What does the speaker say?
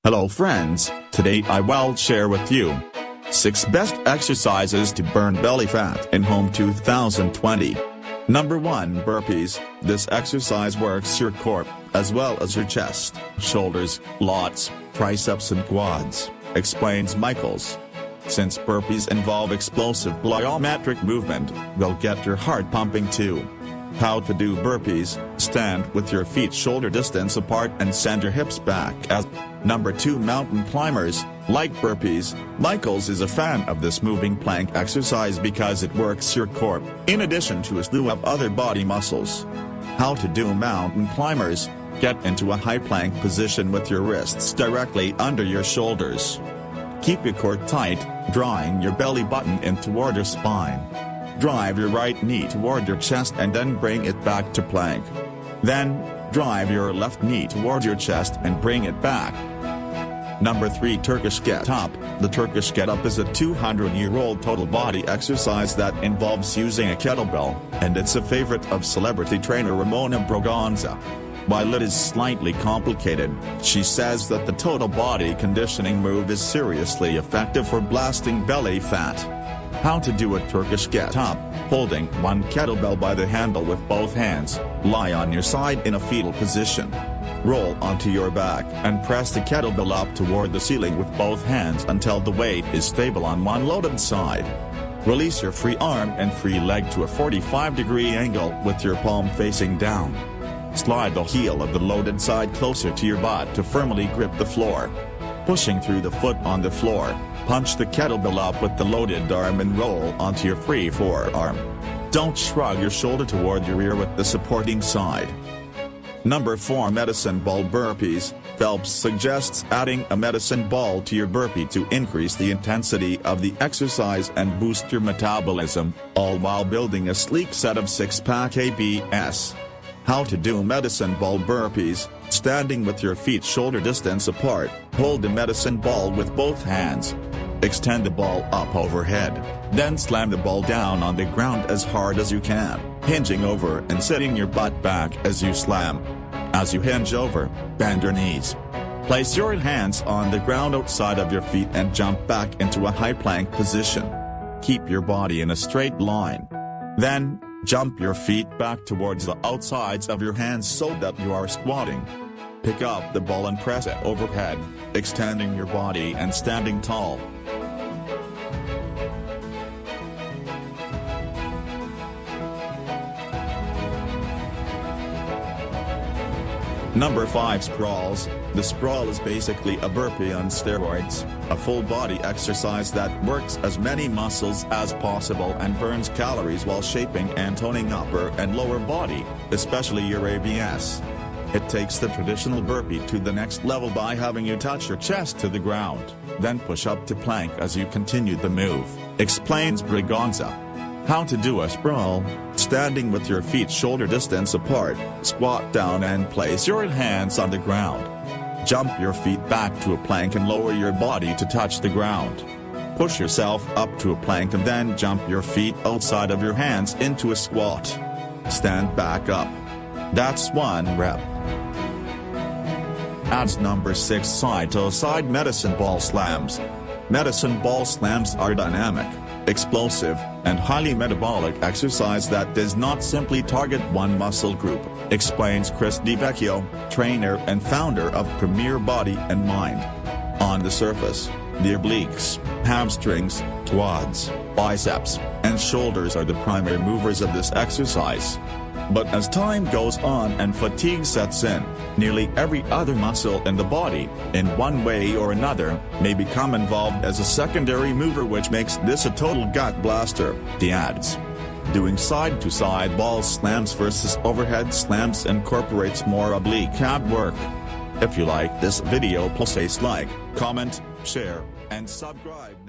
Hello friends, today I will share with you 6 best exercises to burn belly fat in home 2020. Number 1. Burpees. This exercise works your core, as well as your chest, shoulders, lats, triceps and quads, explains Michaels. Since burpees involve explosive plyometric movement, they'll get your heart pumping too. How to do burpees: stand with your feet shoulder distance apart and send your hips back as. Number 2. Mountain climbers. Like burpees, Michaels is a fan of this moving plank exercise because it works your core, in addition to a slew of other body muscles. How to do mountain climbers: get into a high plank position with your wrists directly under your shoulders. Keep your core tight, drawing your belly button in toward your spine. Drive your right knee toward your chest and then bring it back to plank. Then, drive your left knee toward your chest and bring it back. Number 3. Turkish get-up. The Turkish get-up is a 200-year-old total body exercise that involves using a kettlebell, and it's a favorite of celebrity trainer Ramona Braganza. While it is slightly complicated, she says that the total body conditioning move is seriously effective for blasting belly fat. How to do a Turkish get-up: holding one kettlebell by the handle with both hands, lie on your side in a fetal position. Roll onto your back and press the kettlebell up toward the ceiling with both hands until the weight is stable on one loaded side. Release your free arm and free leg to a 45-degree angle with your palm facing down. Slide the heel of the loaded side closer to your butt to firmly grip the floor. Pushing through the foot on the floor, punch the kettlebell up with the loaded arm and roll onto your free forearm. Don't shrug your shoulder toward your ear with the supporting side. Number 4. Medicine ball burpees. Phelps suggests adding a medicine ball to your burpee to increase the intensity of the exercise and boost your metabolism, all while building a sleek set of 6-pack abs. How to do medicine ball burpees: standing with your feet shoulder distance apart, hold the medicine ball with both hands. Extend the ball up overhead, then slam the ball down on the ground as hard as you can, hinging over and setting your butt back as you slam. As you hinge over, bend your knees. Place your hands on the ground outside of your feet and jump back into a high plank position. Keep your body in a straight line. Then, jump your feet back towards the outsides of your hands so that you are squatting. Pick up the ball and press it overhead, extending your body and standing tall. Number 5. Sprawls. The sprawl is basically a burpee on steroids, a full-body exercise that works as many muscles as possible and burns calories while shaping and toning upper and lower body, especially your abs. It takes the traditional burpee to the next level by having you touch your chest to the ground, then push up to plank as you continue the move, explains Braganza. How to do a sprawl: standing with your feet shoulder distance apart, squat down and place your hands on the ground. Jump your feet back to a plank and lower your body to touch the ground. Push yourself up to a plank and then jump your feet outside of your hands into a squat. Stand back up. That's 1 rep. Adds number 6. Side-to-side medicine ball slams. Medicine ball slams are dynamic, explosive, and highly metabolic exercise that does not simply target one muscle group, explains Chris DiVecchio, trainer and founder of Premier Body and Mind. On the surface, the obliques, hamstrings, quads, biceps, and shoulders are the primary movers of this exercise. But as time goes on and fatigue sets in, nearly every other muscle in the body, in one way or another, may become involved as a secondary mover, which makes this a total gut blaster, he adds. Doing side-to-side ball slams versus overhead slams incorporates more oblique ab work. If you like this video, please like, comment, share, and subscribe.